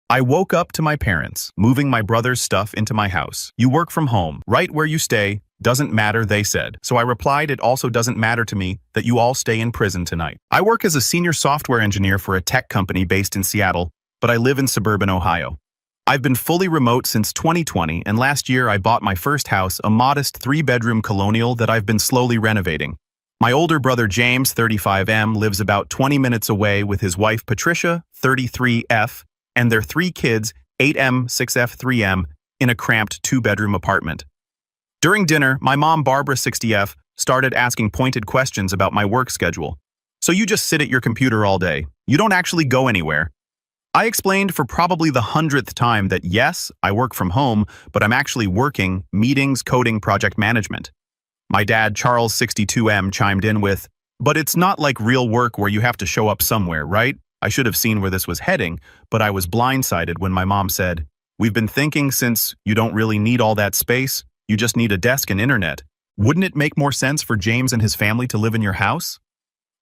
I woke up to my parents, moving my brother's stuff into my house. You work from home, right where you stay. Doesn't matter, they said. So I replied, it also doesn't matter to me that you all stay in prison tonight. I work as a senior software engineer for a tech company based in Seattle, but I live in suburban Ohio. I've been fully remote since 2020, and last year I bought my first house, a modest 3-bedroom colonial that I've been slowly renovating. My older brother James, 35M, lives about 20 minutes away with his wife Patricia, 33F, and their 3 kids, 8M, 6F, 3M, in a cramped 2-bedroom apartment. During dinner, my mom, Barbara, 60F, started asking pointed questions about my work schedule. So you just sit at your computer all day. You don't actually go anywhere. I explained for probably the 100th time that yes, I work from home, but I'm actually working, meetings, coding, project management. My dad, Charles, 62M, chimed in with, but it's not like real work where you have to show up somewhere, right? I should have seen where this was heading, but I was blindsided when my mom said, we've been thinking since you don't really need all that space, you just need a desk and internet. Wouldn't it make more sense for James and his family to live in your house?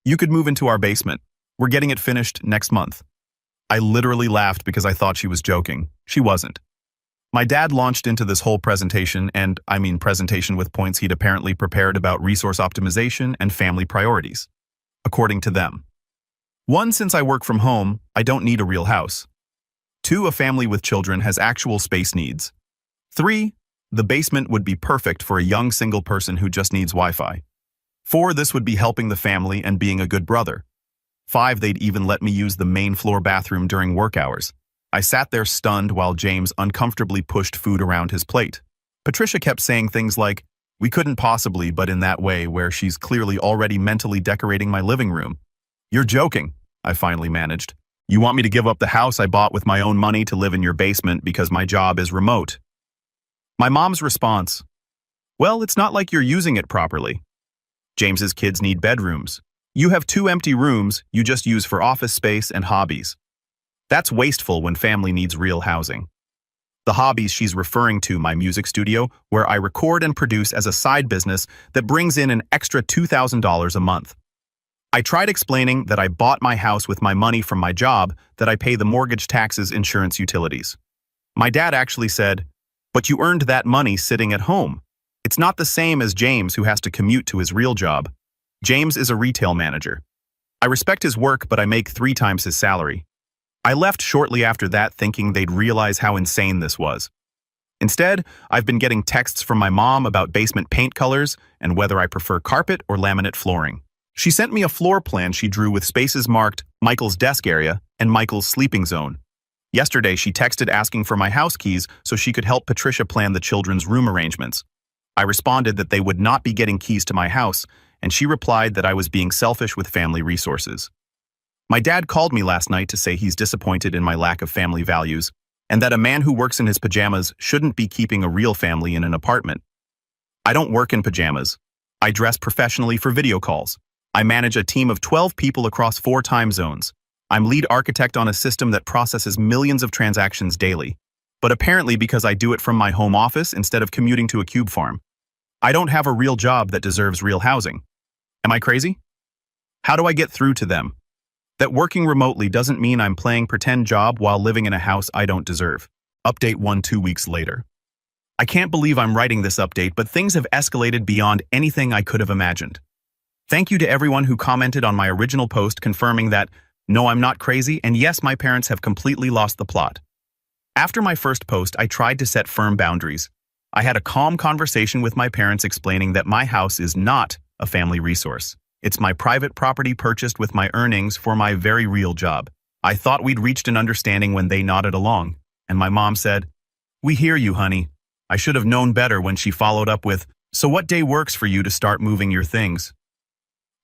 You could move into our basement. We're getting it finished next month. I literally laughed because I thought she was joking. She wasn't. My dad launched into this whole presentation, and I mean presentation with points he'd apparently prepared about resource optimization and family priorities, according to them. 1, since I work from home, I don't need a real house. 2, a family with children has actual space needs. 3, the basement would be perfect for a young single person who just needs Wi-Fi. 4, this would be helping the family and being a good brother. 5, they'd even let me use the main floor bathroom during work hours. I sat there stunned while James uncomfortably pushed food around his plate. Patricia kept saying things like, we couldn't possibly, but in that way where she's clearly already mentally decorating my living room. You're joking, I finally managed. You want me to give up the house I bought with my own money to live in your basement because my job is remote? My mom's response, well, it's not like you're using it properly. James's kids need bedrooms. You have 2 empty rooms you just use for office space and hobbies. That's wasteful when family needs real housing. The hobbies she's referring to my music studio, where I record and produce as a side business that brings in an extra $2,000 a month. I tried explaining that I bought my house with my money from my job, that I pay the mortgage, taxes, insurance, utilities. My dad actually said, but you earned that money sitting at home. It's not the same as James, who has to commute to his real job. James is a retail manager. I respect his work, but I make 3 times his salary. I left shortly after that thinking they'd realize how insane this was. Instead, I've been getting texts from my mom about basement paint colors and whether I prefer carpet or laminate flooring. She sent me a floor plan she drew with spaces marked Michael's desk area and Michael's sleeping zone. Yesterday, she texted asking for my house keys so she could help Patricia plan the children's room arrangements. I responded that they would not be getting keys to my house, and she replied that I was being selfish with family resources. My dad called me last night to say he's disappointed in my lack of family values, and that a man who works in his pajamas shouldn't be keeping a real family in an apartment. I don't work in pajamas. I dress professionally for video calls. I manage a team of 12 people across 4 time zones. I'm lead architect on a system that processes millions of transactions daily. But apparently because I do it from my home office instead of commuting to a cube farm. I don't have a real job that deserves real housing. Am I crazy? How do I get through to them that working remotely doesn't mean I'm playing pretend job while living in a house I don't deserve? Update 1 2 weeks later. I can't believe I'm writing this update, but things have escalated beyond anything I could have imagined. Thank you to everyone who commented on my original post confirming that, no, I'm not crazy, and yes, my parents have completely lost the plot. After my first post, I tried to set firm boundaries. I had a calm conversation with my parents explaining that my house is not a family resource. It's my private property purchased with my earnings for my very real job. I thought we'd reached an understanding when they nodded along, and my mom said, we hear you, honey. I should have known better when she followed up with, so what day works for you to start moving your things?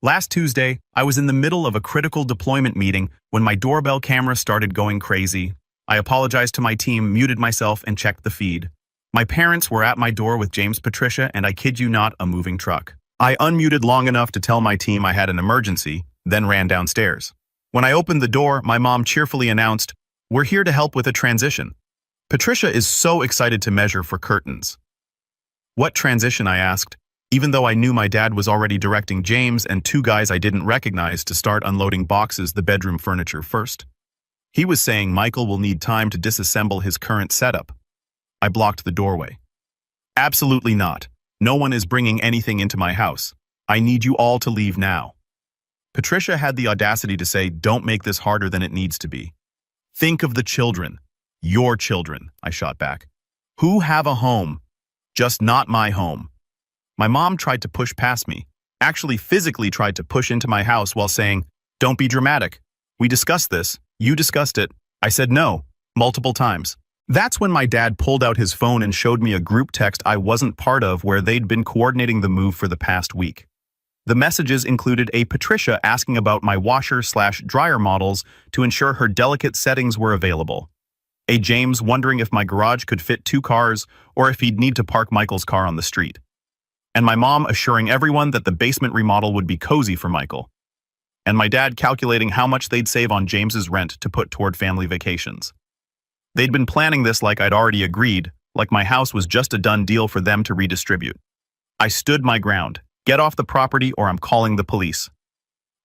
Last Tuesday, I was in the middle of a critical deployment meeting when my doorbell camera started going crazy. I apologized to my team, muted myself, and checked the feed. My parents were at my door with James, Patricia, and I kid you not, a moving truck. I unmuted long enough to tell my team I had an emergency, then ran downstairs. When I opened the door, my mom cheerfully announced, we're here to help with a transition. Patricia is so excited to measure for curtains. What transition, I asked, even though I knew my dad was already directing James and 2 guys I didn't recognize to start unloading boxes the bedroom furniture first. He was saying Michael will need time to disassemble his current setup. I blocked the doorway. Absolutely not. No one is bringing anything into my house. I need you all to leave now. Patricia had the audacity to say, don't make this harder than it needs to be. Think of the children. Your children, I shot back. Who have a home? Just not my home. My mom tried to push past me, actually physically tried to push into my house while saying, don't be dramatic. We discussed this. You discussed it. I said no, multiple times. That's when my dad pulled out his phone and showed me a group text I wasn't part of where they'd been coordinating the move for the past week. The messages included a Patricia asking about my washer/dryer models to ensure her delicate settings were available. A James wondering if my garage could fit 2 cars or if he'd need to park Michael's car on the street. And my mom assuring everyone that the basement remodel would be cozy for Michael. And my dad calculating how much they'd save on James's rent to put toward family vacations. They'd been planning this like I'd already agreed, like my house was just a done deal for them to redistribute. I stood my ground. Get off the property or I'm calling the police.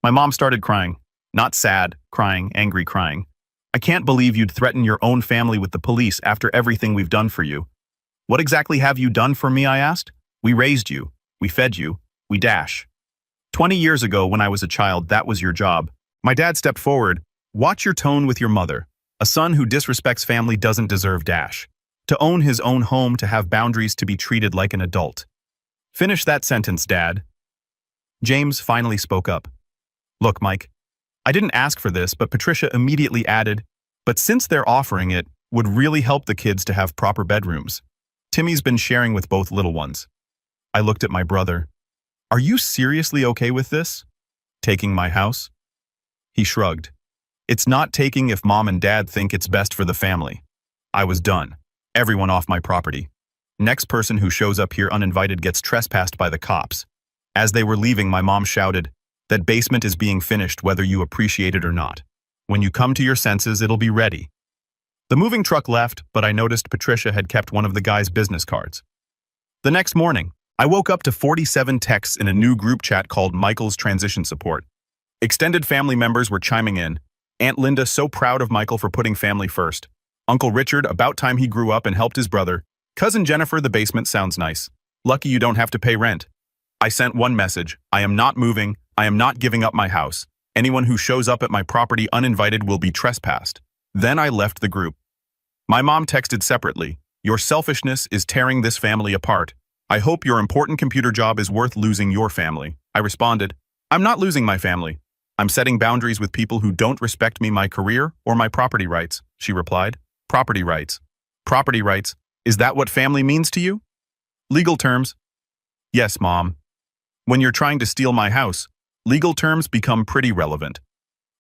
My mom started crying. Not sad, crying, angry crying. I can't believe you'd threaten your own family with the police after everything we've done for you. What exactly have you done for me, I asked. We raised you. We fed you. We dash. 20 years ago, when I was a child, that was your job. My dad stepped forward. Watch your tone with your mother. A son who disrespects family doesn't deserve dash. To own his own home, to have boundaries, to be treated like an adult. Finish that sentence, Dad. James finally spoke up. Look, Mike, I didn't ask for this, but Patricia immediately added, but since they're offering it, would really help the kids to have proper bedrooms. Timmy's been sharing with both little ones. I looked at my brother. Are you seriously okay with this? Taking my house? He shrugged. It's not taking if Mom and Dad think it's best for the family. I was done. Everyone off my property. Next person who shows up here uninvited gets trespassed by the cops. As they were leaving, my mom shouted, that basement is being finished whether you appreciate it or not. When you come to your senses, it'll be ready. The moving truck left, but I noticed Patricia had kept one of the guy's business cards. The next morning, I woke up to 47 texts in a new group chat called Michael's Transition Support. Extended family members were chiming in. Aunt Linda so proud of Michael for putting family first. Uncle Richard, about time he grew up and helped his brother. Cousin Jennifer, the basement sounds nice. Lucky you don't have to pay rent. I sent one message. I am not moving. I am not giving up my house. Anyone who shows up at my property uninvited will be trespassed. Then I left the group. My mom texted separately. Your selfishness is tearing this family apart. I hope your important computer job is worth losing your family. I responded, I'm not losing my family. I'm setting boundaries with people who don't respect me, my career, or my property rights. She replied, property rights. Property rights. Is that what family means to you? Legal terms. Yes, Mom. When you're trying to steal my house, legal terms become pretty relevant.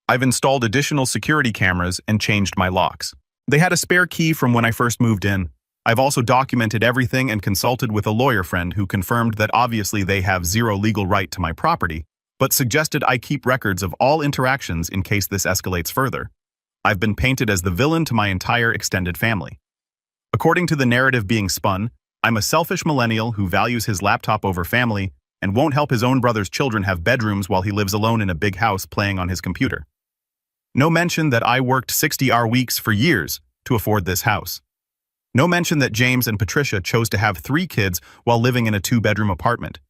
I've installed additional security cameras and changed my locks. They had a spare key from when I first moved in. I've also documented everything and consulted with a lawyer friend who confirmed that obviously they have zero legal right to my property, but suggested I keep records of all interactions in case this escalates further. I've been painted as the villain to my entire extended family. According to the narrative being spun, I'm a selfish millennial who values his laptop over family and won't help his own brother's children have bedrooms while he lives alone in a big house playing on his computer. No mention that I worked 60-hour weeks for years to afford this house. No mention that James and Patricia chose to have 3 kids while living in a 2-bedroom apartment.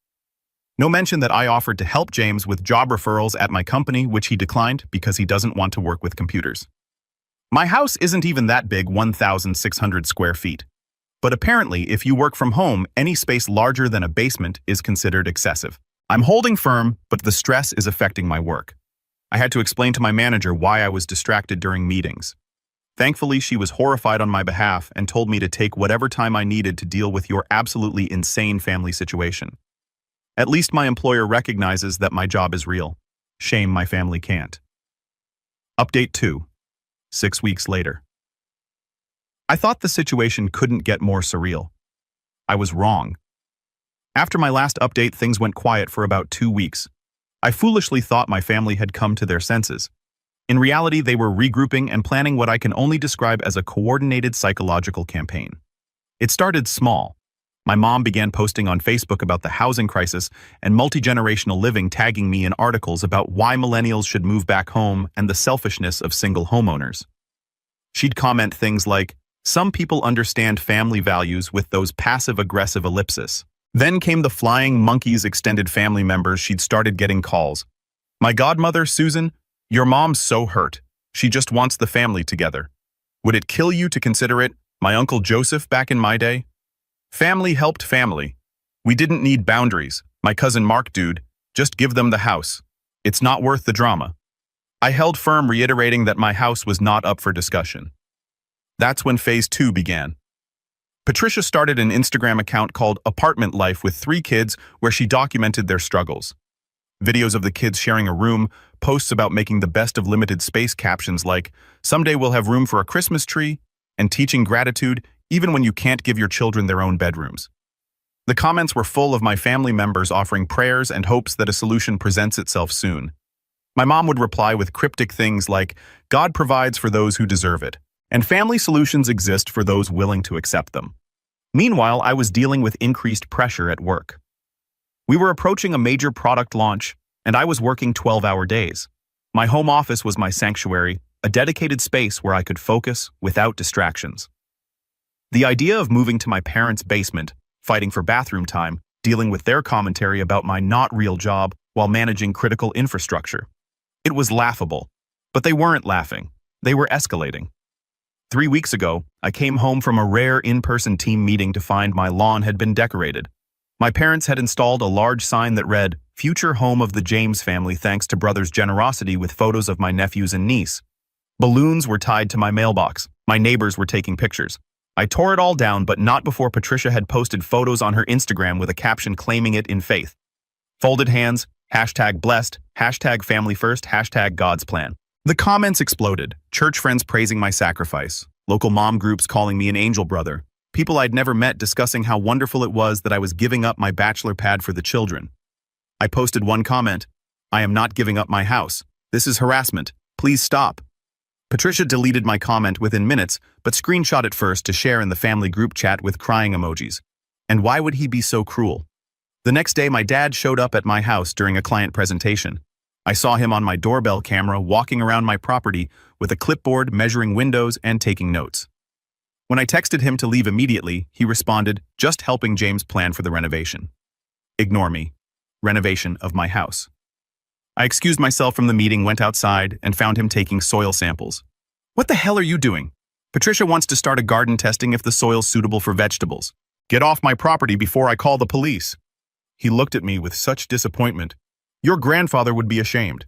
No mention that I offered to help James with job referrals at my company, which he declined because he doesn't want to work with computers. My house isn't even that big, 1,600 square feet. But apparently, if you work from home, any space larger than a basement is considered excessive. I'm holding firm, but the stress is affecting my work. I had to explain to my manager why I was distracted during meetings. Thankfully, she was horrified on my behalf and told me to take whatever time I needed to deal with your absolutely insane family situation. At least my employer recognizes that my job is real. Shame my family can't. Update 2. 6 weeks later. I thought the situation couldn't get more surreal. I was wrong. After my last update, things went quiet for about 2 weeks. I foolishly thought my family had come to their senses. In reality, they were regrouping and planning what I can only describe as a coordinated psychological campaign. It started small. My mom began posting on Facebook about the housing crisis and multi-generational living, tagging me in articles about why millennials should move back home and the selfishness of single homeowners. She'd comment things like, "Some people understand family values with those passive-aggressive ellipsis." Then came the flying monkeys extended family members. She'd started getting calls. "My godmother, Susan, your mom's so hurt. She just wants the family together. Would it kill you to consider it? My Uncle Joseph back in my day? Family helped family. We didn't need boundaries. My cousin Mark dude, just give them the house. It's not worth the drama." I held firm, reiterating that my house was not up for discussion. That's when phase 2 began. Patricia started an Instagram account called Apartment Life with 3 kids where she documented their struggles. Videos of the kids sharing a room, posts about making the best of limited space, captions like, "Someday we'll have room for a Christmas tree," and teaching gratitude even when you can't give your children their own bedrooms. The comments were full of my family members offering prayers and hopes that a solution presents itself soon. My mom would reply with cryptic things like, "God provides for those who deserve it, and family solutions exist for those willing to accept them." Meanwhile, I was dealing with increased pressure at work. We were approaching a major product launch, and I was working 12-hour days. My home office was my sanctuary, a dedicated space where I could focus without distractions. The idea of moving to my parents' basement, fighting for bathroom time, dealing with their commentary about my not-real job while managing critical infrastructure. It was laughable, but they weren't laughing. They were escalating. 3 weeks ago, I came home from a rare in-person team meeting to find my lawn had been decorated. My parents had installed a large sign that read, "Future home of the James family thanks to brother's generosity," with photos of my nephews and niece. Balloons were tied to my mailbox. My neighbors were taking pictures. I tore it all down, but not before Patricia had posted photos on her Instagram with a caption claiming it in faith. Folded hands, #blessed, #family first, #God's plan. The comments exploded, church friends praising my sacrifice, local mom groups calling me an angel brother, people I'd never met discussing how wonderful it was that I was giving up my bachelor pad for the children. I posted one comment, "I am not giving up my house. This is harassment. Please stop." Patricia deleted my comment within minutes, but screenshot it first to share in the family group chat with crying emojis. And why would he be so cruel? The next day, my dad showed up at my house during a client presentation. I saw him on my doorbell camera walking around my property with a clipboard, measuring windows and taking notes. When I texted him to leave immediately, he responded, "Just helping James plan for the renovation." Ignore me. Renovation of my house. I excused myself from the meeting, went outside, and found him taking soil samples. "What the hell are you doing?" "Patricia wants to start a garden testing if the soil's suitable for vegetables." "Get off my property before I call the police." He looked at me with such disappointment. "Your grandfather would be ashamed.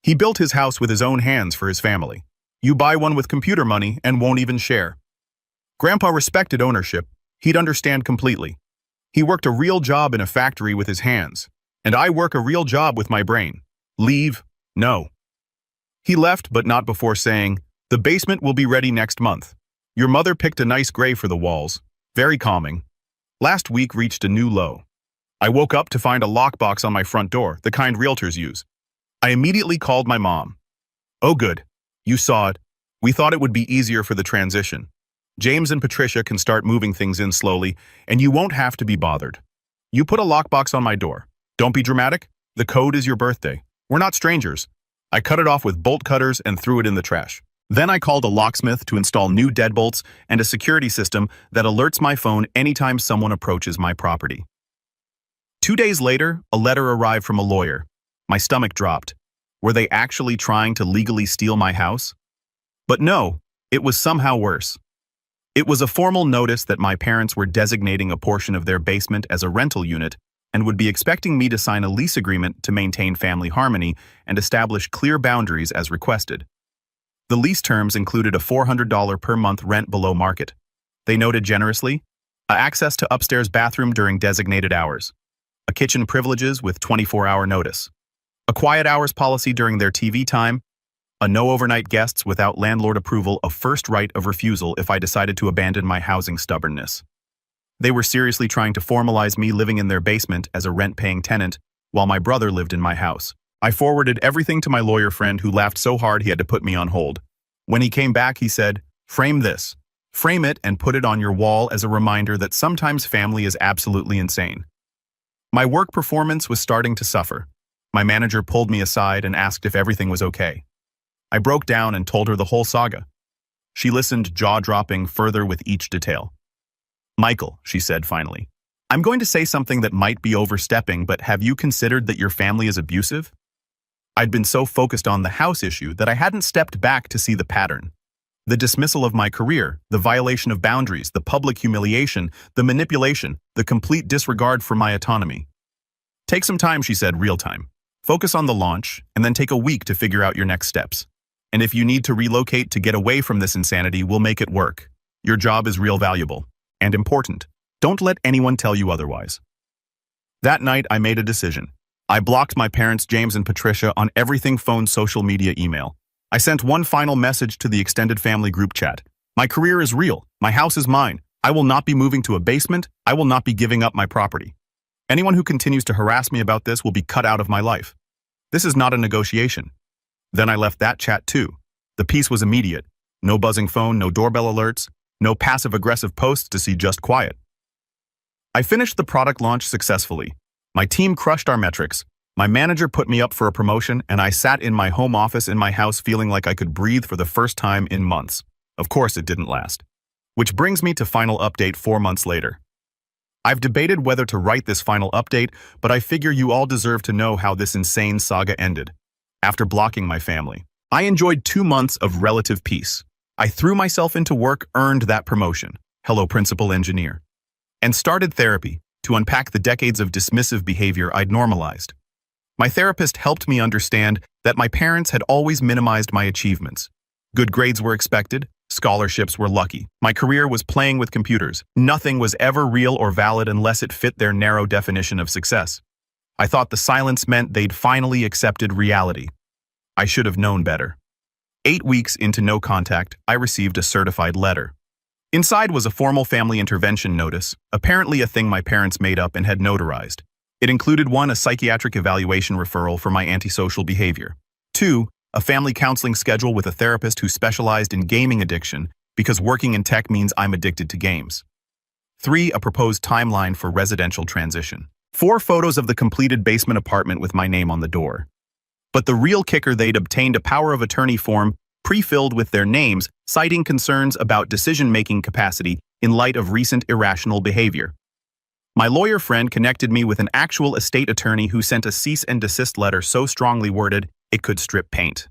He built his house with his own hands for his family. You buy one with computer money and won't even share." Grandpa respected ownership. He'd understand completely. He worked a real job in a factory with his hands, and I work a real job with my brain. Leave? No. He left, but not before saying, "The basement will be ready next month. Your mother picked a nice gray for the walls. Very calming." Last week reached a new low. I woke up to find a lockbox on my front door, the kind realtors use. I immediately called my mom. "Oh good. You saw it. We thought it would be easier for the transition. James and Patricia can start moving things in slowly, and you won't have to be bothered. You put a lockbox on my door. Don't be dramatic. The code is your birthday. We're not strangers." I cut it off with bolt cutters and threw it in the trash. Then I called a locksmith to install new deadbolts and a security system that alerts my phone anytime someone approaches my property. 2 days later, a letter arrived from a lawyer. My stomach dropped. Were they actually trying to legally steal my house? But no, it was somehow worse. It was a formal notice that my parents were designating a portion of their basement as a rental unit and would be expecting me to sign a lease agreement to maintain family harmony and establish clear boundaries as requested. The lease terms included a $400 per month rent below market. They noted generously, access to upstairs bathroom during designated hours, a kitchen privileges with 24-hour notice, a quiet hours policy during their TV time, a no overnight guests without landlord approval, a first right of refusal if I decided to abandon my housing stubbornness. They were seriously trying to formalize me living in their basement as a rent-paying tenant while my brother lived in my house. I forwarded everything to my lawyer friend who laughed so hard he had to put me on hold. When he came back, he said, "Frame this. Frame it and put it on your wall as a reminder that sometimes family is absolutely insane." My work performance was starting to suffer. My manager pulled me aside and asked if everything was okay. I broke down and told her the whole saga. She listened, jaw-dropping further with each detail. "Michael," she said finally, "I'm going to say something that might be overstepping, but have you considered that your family is abusive?" I'd been so focused on the house issue that I hadn't stepped back to see the pattern. The dismissal of my career, the violation of boundaries, the public humiliation, the manipulation, the complete disregard for my autonomy. "Take some time," she said, real time. "Focus on the launch, and then take a week to figure out your next steps. And if you need to relocate to get away from this insanity, we'll make it work. Your job is real valuable and important. Don't let anyone tell you otherwise." That night, I made a decision. I blocked my parents, James and Patricia, on everything: phone, social media, email. I sent one final message to the extended family group chat. "My career is real. My house is mine. I will not be moving to a basement. I will not be giving up my property. Anyone who continues to harass me about this will be cut out of my life. This is not a negotiation." Then I left that chat too. The peace was immediate. No buzzing phone, no doorbell alerts, no passive-aggressive posts to see, just quiet. I finished the product launch successfully. My team crushed our metrics. My manager put me up for a promotion, and I sat in my home office in my house feeling like I could breathe for the first time in months. Of course, it didn't last. Which brings me to final update 4 months later. I've debated whether to write this final update, but I figure you all deserve to know how this insane saga ended. After blocking my family, I enjoyed 2 months of relative peace. I threw myself into work, earned that promotion, hello principal engineer, and started therapy to unpack the decades of dismissive behavior I'd normalized. My therapist helped me understand that my parents had always minimized my achievements. Good grades were expected, scholarships were lucky. My career was playing with computers. Nothing was ever real or valid unless it fit their narrow definition of success. I thought the silence meant they'd finally accepted reality. I should have known better. 8 weeks into no contact, I received a certified letter. Inside was a formal family intervention notice, apparently a thing my parents made up and had notarized. It included 1, a psychiatric evaluation referral for my antisocial behavior. 2, a family counseling schedule with a therapist who specialized in gaming addiction because working in tech means I'm addicted to games. 3, a proposed timeline for residential transition. 4 photos of the completed basement apartment with my name on the door. But the real kicker: they'd obtained a power of attorney form pre-filled with their names, citing concerns about decision-making capacity in light of recent irrational behavior. My lawyer friend connected me with an actual estate attorney who sent a cease and desist letter so strongly worded it could strip paint.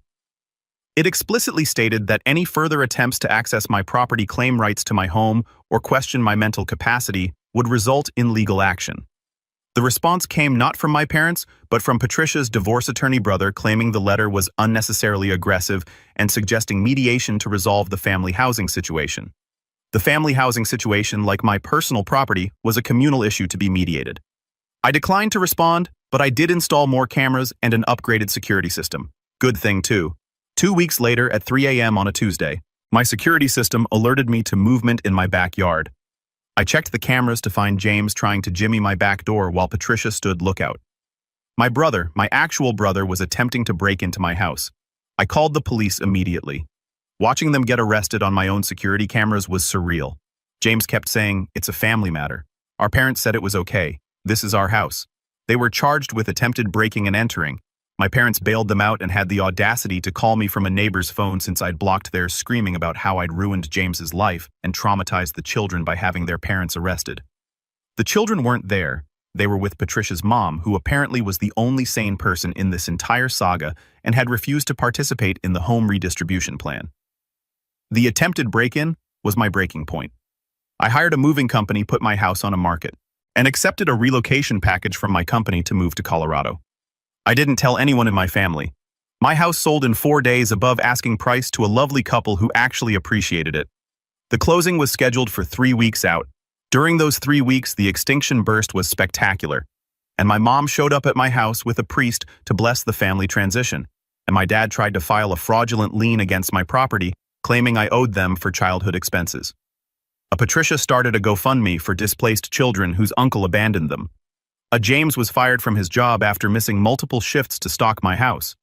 It explicitly stated that any further attempts to access my property, claim rights to my home, or question my mental capacity would result in legal action. The response came not from my parents, but from Patricia's divorce attorney brother, claiming the letter was unnecessarily aggressive and suggesting mediation to resolve the family housing situation. The family housing situation, like my personal property, was a communal issue to be mediated. I declined to respond, but I did install more cameras and an upgraded security system. Good thing too. 2 weeks later at 3 a.m. on a Tuesday, my security system alerted me to movement in my backyard. I checked the cameras to find James trying to jimmy my back door while Patricia stood lookout. My brother, my actual brother, was attempting to break into my house. I called the police immediately. Watching them get arrested on my own security cameras was surreal. James kept saying, "It's a family matter. Our parents said it was okay. This is our house." They were charged with attempted breaking and entering. My parents bailed them out and had the audacity to call me from a neighbor's phone since I'd blocked theirs, screaming about how I'd ruined James's life and traumatized the children by having their parents arrested. The children weren't there. They were with Patricia's mom, who apparently was the only sane person in this entire saga and had refused to participate in the home redistribution plan. The attempted break-in was my breaking point. I hired a moving company, put my house on a market, and accepted a relocation package from my company to move to Colorado. I didn't tell anyone in my family. My house sold in 4 days above asking price to a lovely couple who actually appreciated it. The closing was scheduled for 3 weeks out. During those 3 weeks, the extinction burst was spectacular, and my mom showed up at my house with a priest to bless the family transition, and my dad tried to file a fraudulent lien against my property, claiming I owed them for childhood expenses. Patricia started a GoFundMe for displaced children whose uncle abandoned them. James was fired from his job after missing multiple shifts to stock my house.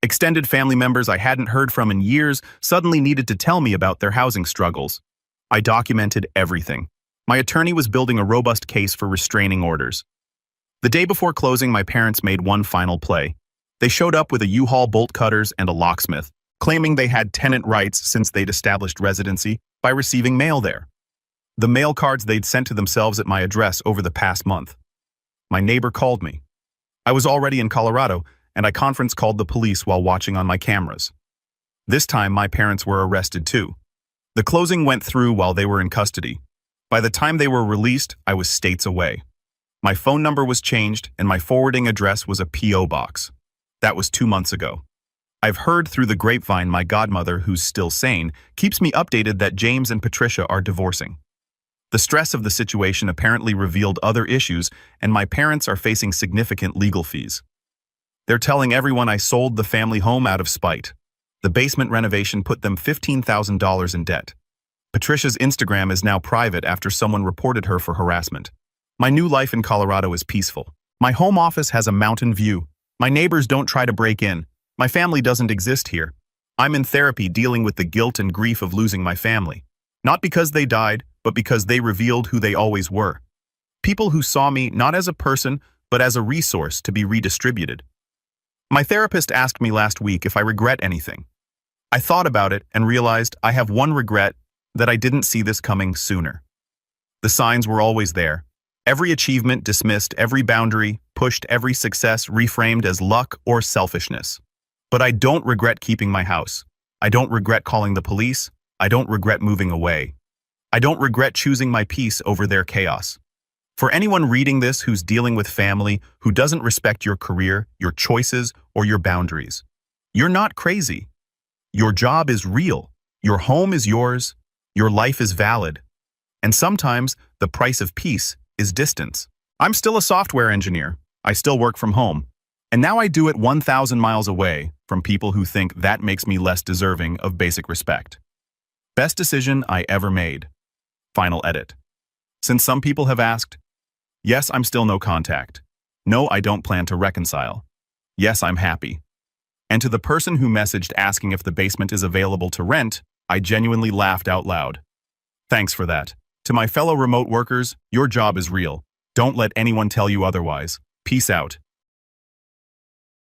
Extended family members I hadn't heard from in years suddenly needed to tell me about their housing struggles. I documented everything. My attorney was building a robust case for restraining orders. The day before closing, my parents made one final play. They showed up with a U-Haul, bolt cutters, and a locksmith, claiming they had tenant rights since they'd established residency by receiving mail there. The mail cards they'd sent to themselves at my address over the past month. My neighbor called me. I was already in Colorado, and I conference called the police while watching on my cameras. This time, my parents were arrested too. The closing went through while they were in custody. By the time they were released, I was states away. My phone number was changed, and my forwarding address was a P.O. box. That was 2 months ago. I've heard through the grapevine my godmother, who's still sane, keeps me updated that James and Patricia are divorcing. The stress of the situation apparently revealed other issues, and my parents are facing significant legal fees. They're telling everyone I sold the family home out of spite. The basement renovation put them $15,000 in debt. Patricia's Instagram is now private after someone reported her for harassment. My new life in Colorado is peaceful. My home office has a mountain view. My neighbors don't try to break in. My family doesn't exist here. I'm in therapy dealing with the guilt and grief of losing my family. Not because they died, but because they revealed who they always were. People who saw me not as a person, but as a resource to be redistributed. My therapist asked me last week if I regret anything. I thought about it and realized I have one regret, that I didn't see this coming sooner. The signs were always there. Every achievement dismissed, every boundary pushed, every success reframed as luck or selfishness. But I don't regret keeping my house. I don't regret calling the police. I don't regret moving away. I don't regret choosing my peace over their chaos. For anyone reading this who's dealing with family who doesn't respect your career, your choices, or your boundaries, you're not crazy. Your job is real. Your home is yours. Your life is valid. And sometimes the price of peace is distance. I'm still a software engineer. I still work from home. And now I do it 1,000 miles away from people who think that makes me less deserving of basic respect. Best decision I ever made. Final edit. Since some people have asked, yes, I'm still no contact. No, I don't plan to reconcile. Yes, I'm happy. And to the person who messaged asking if the basement is available to rent, I genuinely laughed out loud. Thanks for that. To my fellow remote workers, your job is real. Don't let anyone tell you otherwise. Peace out.